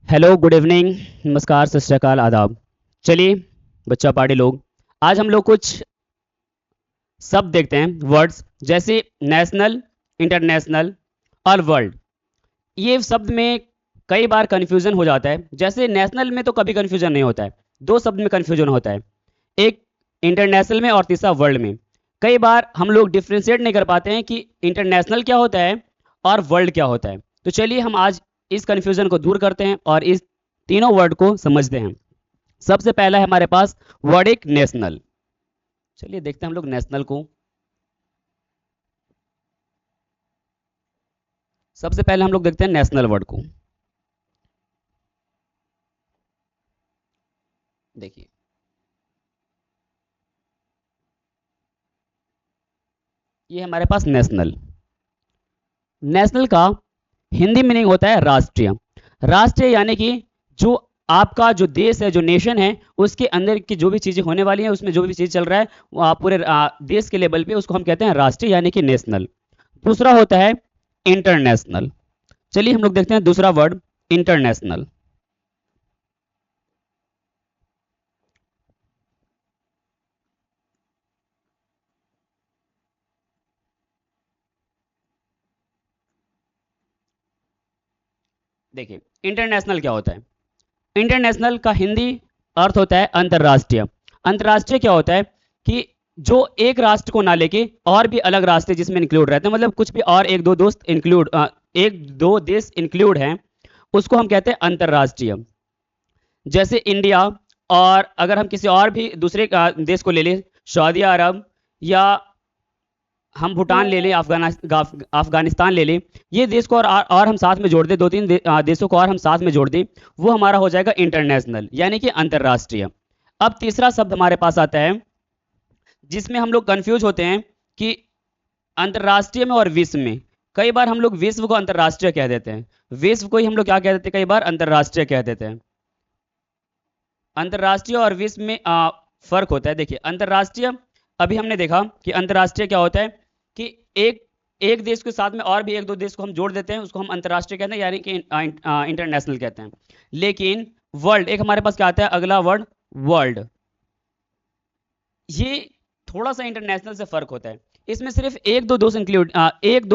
Hello, good evening, नमस्कार, सत श्री अकाल, आदाब। चलिए बच्चा पार्टी लोग, आज हम लोग कुछ शब्द देखते हैं, वर्ड्स जैसे नेशनल, इंटरनेशनल और वर्ल्ड। ये शब्द में कई बार कन्फ्यूजन हो जाता है। जैसे नेशनल में तो कभी कन्फ्यूजन नहीं होता है, दो शब्द में कन्फ्यूजन होता है, एक इंटरनेशनल में और तीसरा वर्ल्ड में। कई बार हम लोग डिफ्रेंशिएट नहीं कर पाते हैं कि इंटरनेशनल क्या होता है और वर्ल्ड क्या होता है। तो चलिए हम आज इस कन्फ्यूजन को दूर करते हैं और इस तीनों वर्ड को समझते हैं। सबसे पहला है हमारे पास वर्ड एक नेशनल। चलिए देखते हैं हम लोग नेशनल को। सबसे पहले हम लोग देखते हैं नेशनल वर्ड को। देखिए, ये हमारे पास नेशनल। नेशनल का हिंदी मीनिंग होता है राष्ट्रीय। राष्ट्रीय यानी कि जो आपका जो देश है, जो नेशन है, उसके अंदर की जो भी चीजें होने वाली हैं, उसमें जो भी चीज चल रहा है, वो आप पूरे देश के लेवल पे उसको हम कहते हैं राष्ट्रीय यानी कि नेशनल। दूसरा होता है इंटरनेशनल। चलिए हम लोग देखते हैं दूसरा वर्ड इंटरनेशनल। देखिए, इंटरनेशनल क्या होता है? इंटरनेशनल का हिंदी अर्थ होता है अंतरराष्ट्रीय। अंतरराष्ट्रीय क्या होता है कि जो एक राष्ट्र को ना लेके और भी अलग राष्ट्र जिसमें इंक्लूड रहते हैं, मतलब कुछ भी और एक दो दोस्त इंक्लूड एक दो देश इंक्लूड हैं, उसको हम कहते हैं अंतरराष्ट्रीय। जैसे इंडिया, और अगर हम किसी और भी दूसरे देश को ले लें, सऊदी अरब, या हम भूटान ले लें, अफगानिस्तान ले लें, ये देश को और हम साथ में जोड़ दें, दो तीन देशों को और हम साथ में जोड़ दें, वो हमारा हो जाएगा इंटरनेशनल यानी कि अंतरराष्ट्रीय। अब तीसरा शब्द हमारे पास आता है जिसमें हम लोग कंफ्यूज होते हैं कि अंतरराष्ट्रीय में और विश्व में। कई बार हम लोग विश्व को अंतरराष्ट्रीय कह देते हैं, विश्व को ही हम लोग क्या कह देते हैं, कई बार अंतरराष्ट्रीय कह देते हैं। अंतरराष्ट्रीय और विश्व में फर्क होता है। देखिए, अंतरराष्ट्रीय, अभी हमने देखा कि अंतरराष्ट्रीय क्या होता है कि एक एक देश के साथ में और भी एक दो देश को हम जोड़ देते हैं, उसको हम अंतरराष्ट्रीय कहते हैं यानी कि इंटरनेशनल कहते हैं। लेकिन वर्ल्ड एक हमारे पास क्या आता है, अगला वर्ड वर्ल्ड। ये थोड़ा सा इंटरनेशनल से फर्क होता है। इसमें सिर्फ एक दो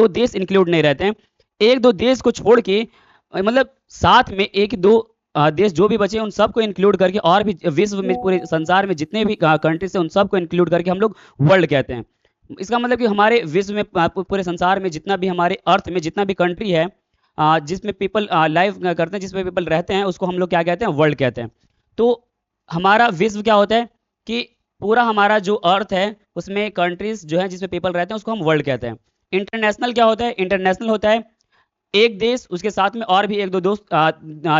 देश इंक्लूड नहीं रहते हैं। एक दो देश को छोड़ के मतलब साथ में एक दो देश जो भी बचे उन सबको इंक्लूड करके, और भी विश्व में पूरे संसार में जितने भी कंट्रीज हैं उन सबको इंक्लूड करके हम लोग वर्ल्ड कहते हैं। इसका मतलब कि हमारे विश्व में पूरे संसार में जितना भी हमारे अर्थ में जितना भी कंट्री है, जिसमें पीपल लाइव करते हैं, जिसमें पीपल रहते हैं, उसको हम लोग क्या कहते हैं, वर्ल्ड कहते हैं। तो हमारा विश्व क्या होता है कि पूरा हमारा जो अर्थ है उसमें कंट्रीज जो है जिसमें पीपल रहते हैं उसको हम वर्ल्ड कहते हैं। इंटरनेशनल क्या होता है? इंटरनेशनल होता है एक देश, उसके साथ में और भी एक दो दोस्त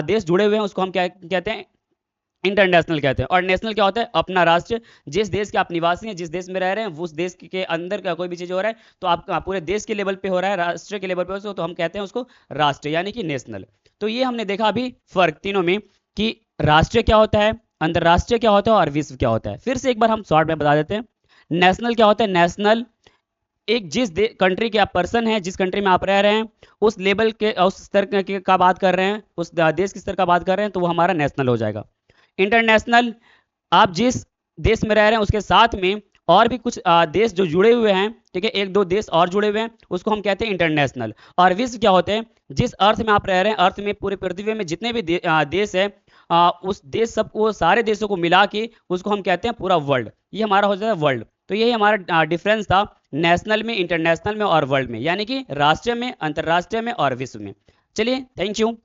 देश जुड़े हुए हैं, उसको हम क्या कहते हैं, इंटरनेशनल कहते हैं। और नेशनल क्या होता है? अपना राष्ट्र। जिस देश के आप निवासी हैं, जिस देश में रह रहे हैं, उस देश के अंदर का कोई भी चीज हो रहा है तो आप पूरे देश के लेवल पे हो रहा है, राष्ट्र के लेवल पे हो रहा है, तो हम कहते हैं उसको राष्ट्र यानी कि नेशनल। तो ये हमने देखा अभी फर्क तीनों में कि राष्ट्रीय क्या होता है, अंतरराष्ट्रीय क्या होता है और विश्व क्या होता है। फिर से एक बार हम शॉर्ट में बता देते हैं। नेशनल क्या होता है? नेशनल एक जिस कंट्री के आप पर्सन हैं, जिस कंट्री में आप रह रहे हैं, उस लेवल के उस स्तर का बात कर रहे हैं, उस देश के स्तर का बात कर रहे हैं, तो वो हमारा नेशनल हो जाएगा। इंटरनेशनल, आप जिस देश में रह रहे हैं उसके साथ में और भी कुछ देश जो जुड़े हुए हैं, ठीक है, एक दो देश और जुड़े हुए हैं, उसको हम कहते हैं इंटरनेशनल। और विश्व क्या होते हैं? जिस अर्थ में आप रह रहे हैं, अर्थ में पूरे पृथ्वी में जितने भी देश है, उस देश सबको, सारे देशों को मिला के उसको हम कहते हैं पूरा वर्ल्ड। ये हमारा हो जाता है वर्ल्ड। तो यही हमारा डिफरेंस था नेशनल में, इंटरनेशनल में और वर्ल्ड में, यानी कि राष्ट्रीय में, अंतरराष्ट्रीय में और विश्व में। चलिए, थैंक यू।